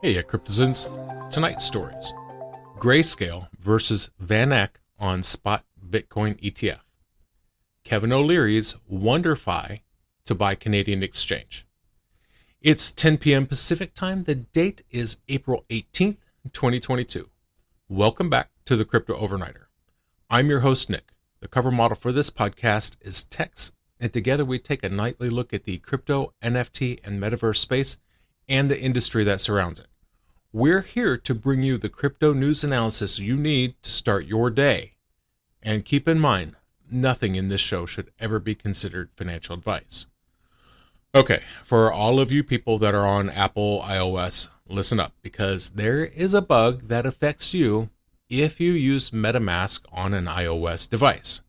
Heya, cryptozens. Tonight's stories: Grayscale versus VanEck on spot Bitcoin ETF. Kevin O'Leary's WonderFi to buy Canadian exchange. It's 10 p.m. Pacific time. The date is April 18th, 2022. Welcome back to the Crypto Overnighter. I'm your host, Nick. The cover model for this podcast is Tex, and together we take a nightly look at the crypto, NFT, and metaverse space and the industry that surrounds it. We're here to bring you the crypto news analysis you need to start your day. And keep in mind, nothing in this show should ever be considered financial advice. Okay, for all of you people that are on Apple iOS, listen up, because there is a bug that affects you if you use Metamask on an iOS device.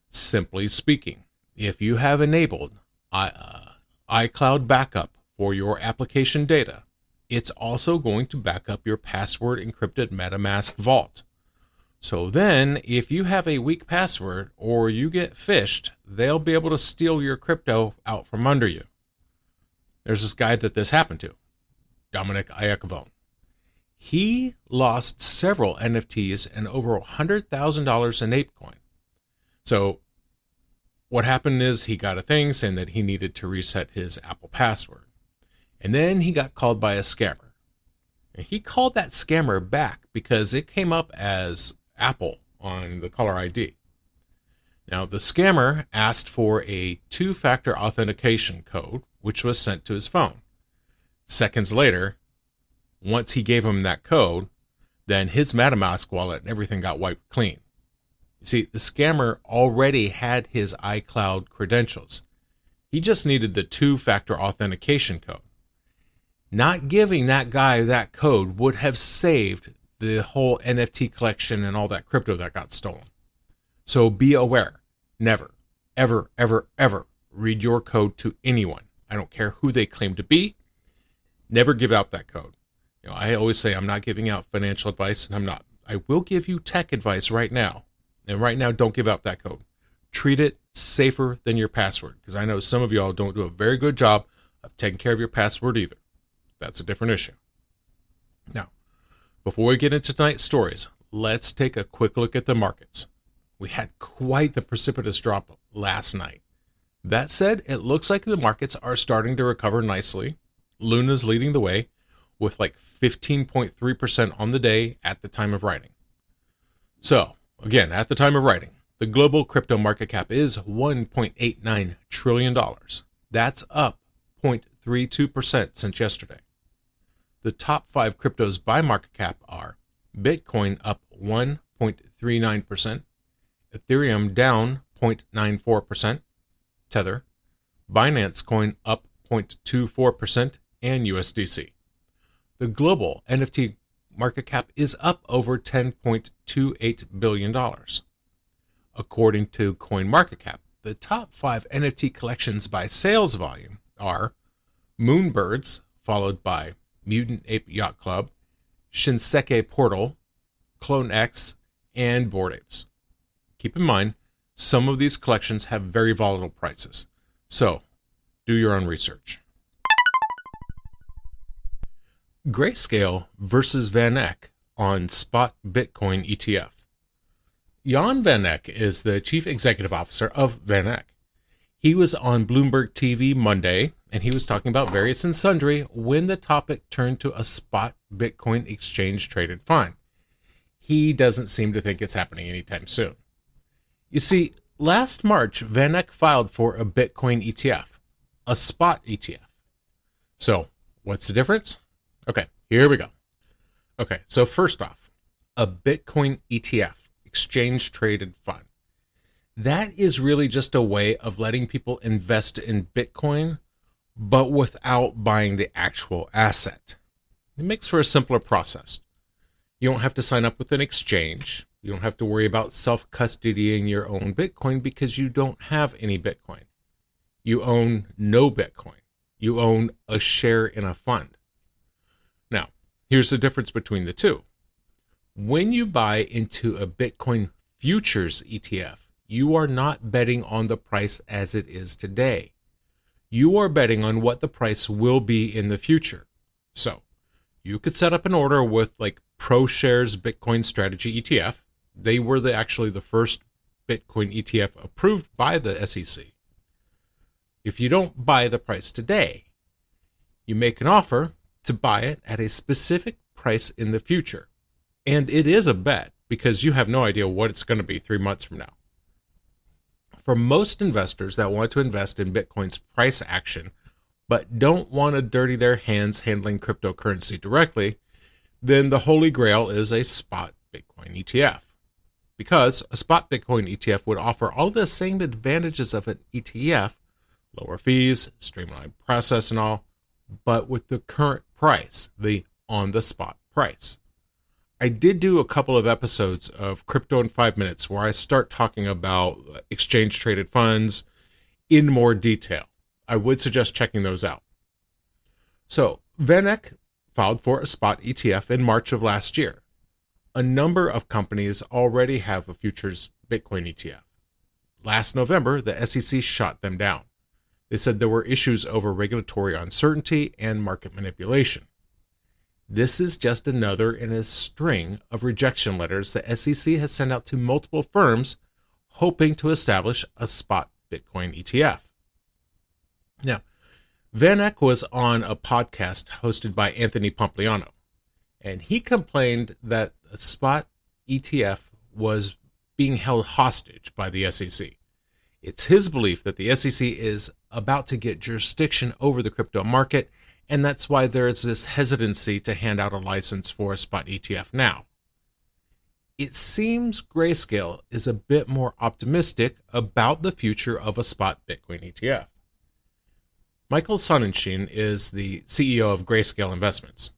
Simply speaking, if you have enabled iCloud backup for your application data, it's also going to back up your password encrypted Metamask vault. So then, if you have a weak password or you get phished, they'll be able to steal your crypto out from under you. There's this guy that this happened to, Dominic Iacovone. He lost several NFTs and over $100,000 in ApeCoin. So what happened is he got a thing saying that he needed to reset his Apple password. And then he got called by a scammer. And he called that scammer back because it came up as Apple on the caller ID. Now, the scammer asked for a two-factor authentication code, which was sent to his phone. Seconds later, once he gave him that code, then his Metamask wallet and everything got wiped clean. You see, the scammer already had his iCloud credentials. He just needed the two-factor authentication code. Not giving that guy that code would have saved the whole NFT collection and all that crypto that got stolen. So be aware. Never, ever, ever, ever read your code to anyone. I don't care who they claim to be. Never give out that code. You know, I always say I'm not giving out financial advice, and I'm not. I will give you tech advice right now. And right now, don't give out that code. Treat it safer than your password, because I know some of y'all don't do a very good job of taking care of your password either. That's a different issue. Now, before we get into tonight's stories, let's take a quick look at the markets. We had quite the precipitous drop last night. That said, it looks like the markets are starting to recover nicely. Luna's leading the way with like 15.3% on the day at the time of writing. So, again, at the time of writing, the global crypto market cap is $1.89 trillion. That's up 0.32% since yesterday. The top 5 cryptos by market cap are Bitcoin up 1.39%, Ethereum down 0.94%, Tether, Binance Coin up 0.24%, and USDC. The global NFT market cap is up over $10.28 billion. According to CoinMarketCap, the top 5 NFT collections by sales volume are Moonbirds, followed by Mutant Ape Yacht Club, Shinseki Portal, Clone X, and Bored Apes. Keep in mind, some of these collections have very volatile prices, so do your own research. Grayscale versus VanEck on spot Bitcoin ETF. Jan VanEck is the chief executive officer of VanEck. He was on Bloomberg TV Monday, and he was talking about various and sundry when the topic turned to a spot Bitcoin exchange traded fund. He doesn't seem to think it's happening anytime soon. You see, last March, VanEck filed for a Bitcoin ETF, a spot ETF. So, what's the difference? Okay, here we go. Okay, so first off, a Bitcoin ETF, exchange traded fund. That is really just a way of letting people invest in Bitcoin, but without buying the actual asset. It makes for a simpler process. You don't have to sign up with an exchange. You don't have to worry about self-custodying your own Bitcoin because you don't have any Bitcoin. You own no Bitcoin. You own a share in a fund. Now, here's the difference between the two. When you buy into a Bitcoin futures ETF, you are not betting on the price as it is today. You are betting on what the price will be in the future. So, You could set up an order with like ProShares Bitcoin Strategy ETF. They were actually the first Bitcoin ETF approved by the SEC. If you don't buy the price today, you make an offer to buy it at a specific price in the future. And it is a bet because you have no idea what it's going to be 3 months from now. For most investors that want to invest in Bitcoin's price action, but don't want to dirty their hands handling cryptocurrency directly, then the holy grail is a spot Bitcoin ETF. Because a spot Bitcoin ETF would offer all the same advantages of an ETF, lower fees, streamlined process and all, but with the current price, the on-the-spot price. I did do a couple of episodes of Crypto in 5 Minutes where I start talking about exchange-traded funds in more detail. I would suggest checking those out. So, VanEck filed for a spot ETF in March of last year. A number of companies already have a futures Bitcoin ETF. Last November, the SEC shot them down. They said there were issues over regulatory uncertainty and market manipulation. This is just another in a string of rejection letters the SEC has sent out to multiple firms hoping to establish a spot Bitcoin ETF. Now, VanEck was on a podcast hosted by Anthony Pompliano, and he complained that a spot ETF was being held hostage by the SEC. It's his belief that the SEC is about to get jurisdiction over the crypto market, and that's why there is this hesitancy to hand out a license for a spot ETF now. It seems Grayscale is a bit more optimistic about the future of a spot Bitcoin ETF. Michael Sonnenschein is the CEO of Grayscale Investments.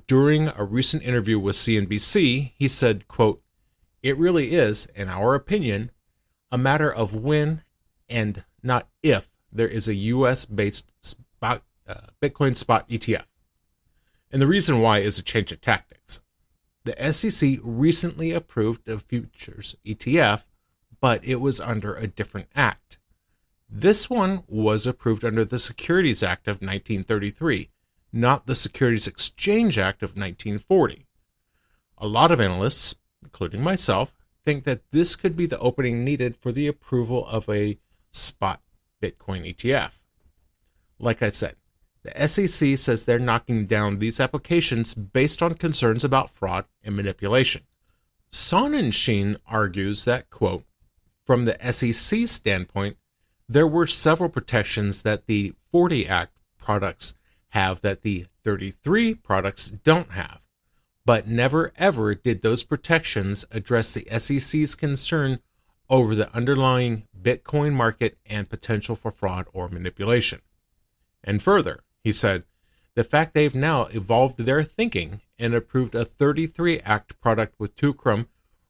During a recent interview with CNBC, he said, quote, "It really is, in our opinion, a matter of when and not if there is a U.S.-based Bitcoin spot ETF. And the reason why is a change of tactics. The SEC recently approved a futures ETF, but it was under a different act. This one was approved under the Securities Act of 1933, not the Securities Exchange Act of 1940. A lot of analysts, including myself, think that this could be the opening needed for the approval of a spot Bitcoin ETF. Like I said, the SEC says they're knocking down these applications based on concerns about fraud and manipulation. Sonnenschein argues that, quote, from the SEC standpoint, there were several protections that the 40 Act products have that the 33 products don't have, but never ever did those protections address the SEC's concern over the underlying Bitcoin market and potential for fraud or manipulation. And further, he said, the fact they've now evolved their thinking and approved a 33 Act product with Tukrum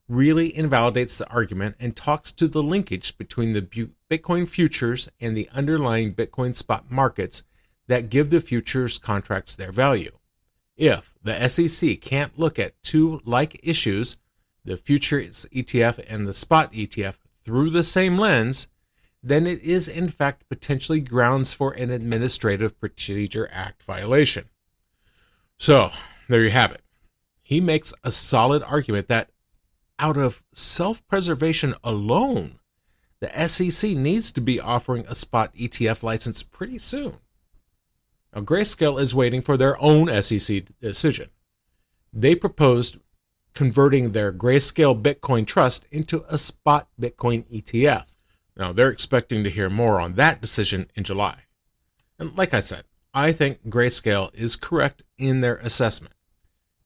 really invalidates the argument and talks to the linkage between the Bitcoin futures and the underlying Bitcoin spot markets that give the futures contracts their value. If the SEC can't look at two like issues, the futures ETF and the spot ETF, through the same lens, then it is in fact potentially grounds for an Administrative Procedure Act violation. So, there you have it. He makes a solid argument that out of self-preservation alone, the SEC needs to be offering a spot ETF license pretty soon. Now, Grayscale is waiting for their own SEC decision. They proposed converting their Grayscale Bitcoin Trust into a spot Bitcoin ETF. Now, they're expecting to hear more on that decision in July. And like I said, I think Grayscale is correct in their assessment.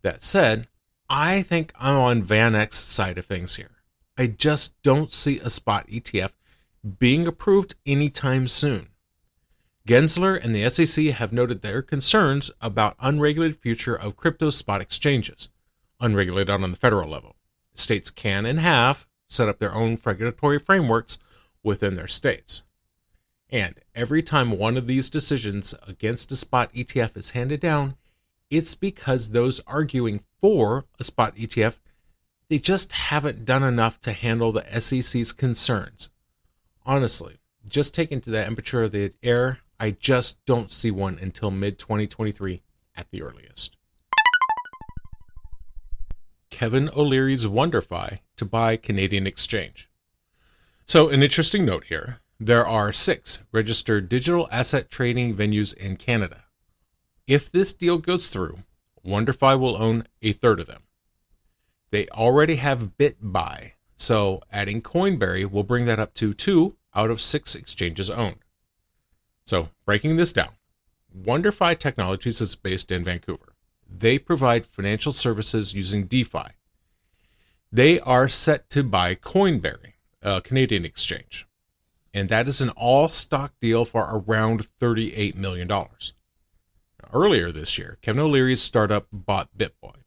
That said, I think I'm on VanEck's side of things here. I just don't see a spot ETF being approved anytime soon. Gensler and the SEC have noted their concerns about unregulated future of crypto spot exchanges, unregulated on the federal level. States can and have set up their own regulatory frameworks within their states. And every time one of these decisions against a spot ETF is handed down, it's because those arguing for a spot ETF, they just haven't done enough to handle the SEC's concerns. Honestly, just taken to the temperature of the air, I just don't see one until mid-2023 at the earliest. Kevin O'Leary's WonderFi to buy Canadian exchange. So an interesting note here, there are 6 registered digital asset trading venues in Canada. If this deal goes through, WonderFi will own a third of them. They already have BitBuy, so adding Coinberry will bring that up to 2 out of 6 exchanges owned. So breaking this down, WonderFi Technologies is based in Vancouver. They provide financial services using DeFi. They are set to buy Coinberry, a Canadian exchange, and that is an all-stock deal for around $38 million. Earlier this year, Kevin O'Leary's startup bought BitBuy,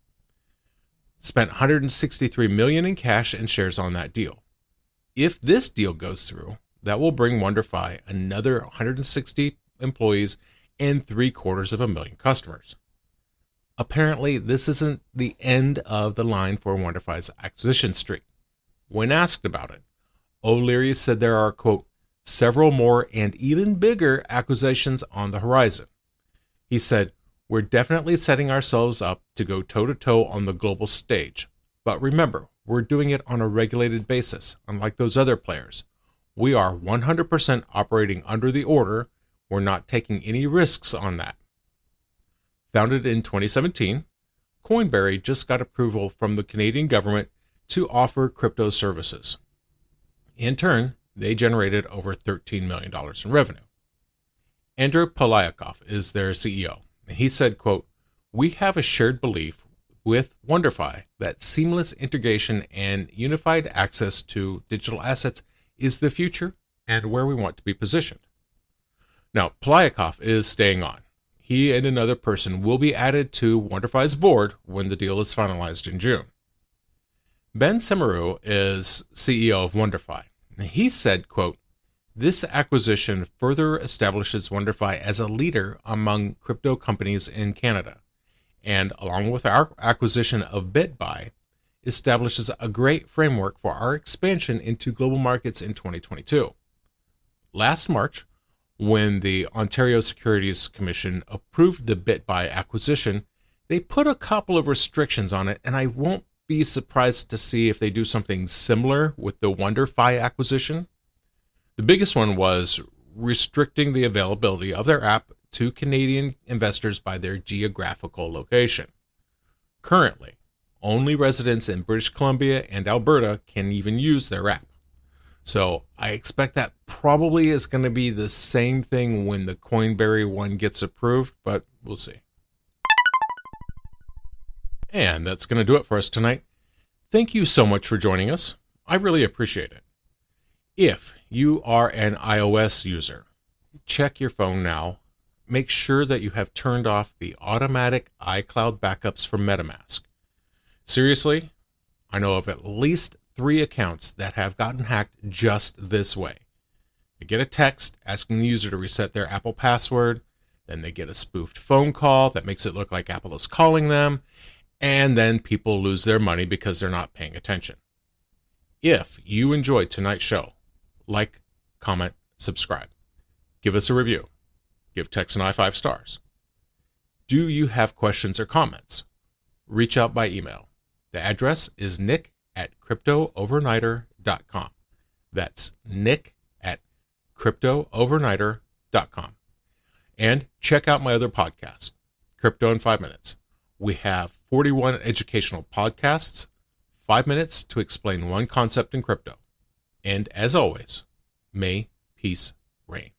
spent $163 million in cash and shares on that deal. If this deal goes through, that will bring WonderFi another 160 employees and 750,000 customers. Apparently, this isn't the end of the line for WonderFi's acquisition streak. When asked about it, O'Leary said there are, quote, several more and even bigger acquisitions on the horizon. He said, we're definitely setting ourselves up to go toe-to-toe on the global stage. But remember, we're doing it on a regulated basis, unlike those other players. We are 100% operating under the order. We're not taking any risks on that. Founded in 2017, Coinberry just got approval from the Canadian government to offer crypto services. In turn, they generated over $13 million in revenue. Andrew Polyakov is their CEO, and he said, quote, we have a shared belief with WonderFi that seamless integration and unified access to digital assets is the future and where we want to be positioned. Now, Polyakov is staying on. He and another person will be added to WonderFi's board when the deal is finalized in June. Ben Semeru is CEO of WonderFi. He said, quote, this acquisition further establishes WonderFi as a leader among crypto companies in Canada, and along with our acquisition of BitBuy, establishes a great framework for our expansion into global markets in 2022. Last March, when the Ontario Securities Commission approved the BitBuy acquisition, they put a couple of restrictions on it, and I won't be surprised to see if they do something similar with the WonderFi acquisition. The biggest one was restricting the availability of their app to Canadian investors by their geographical location. Currently, only residents in British Columbia and Alberta can even use their app. So I expect that probably is going to be the same thing when the Coinberry one gets approved, but we'll see. And that's going to do it for us tonight. Thank you so much for joining us. I really appreciate it. If you are an iOS user, check your phone now. Make sure that you have turned off the automatic iCloud backups from Metamask. Seriously, I know of at least 3 accounts that have gotten hacked just this way. They get a text asking the user to reset their Apple password, then they get a spoofed phone call that makes it look like Apple is calling them, and then people lose their money because they're not paying attention. If you enjoyed tonight's show, like, comment, subscribe. Give us a review. Give Tex and I 5 stars. Do you have questions or comments? Reach out by email. The address is nick@cryptoovernighter.com. That's nick@cryptoovernighter.com. And check out my other podcast, Crypto in 5 Minutes. We have 41 educational podcasts, 5 minutes to explain one concept in crypto. And as always, may peace reign.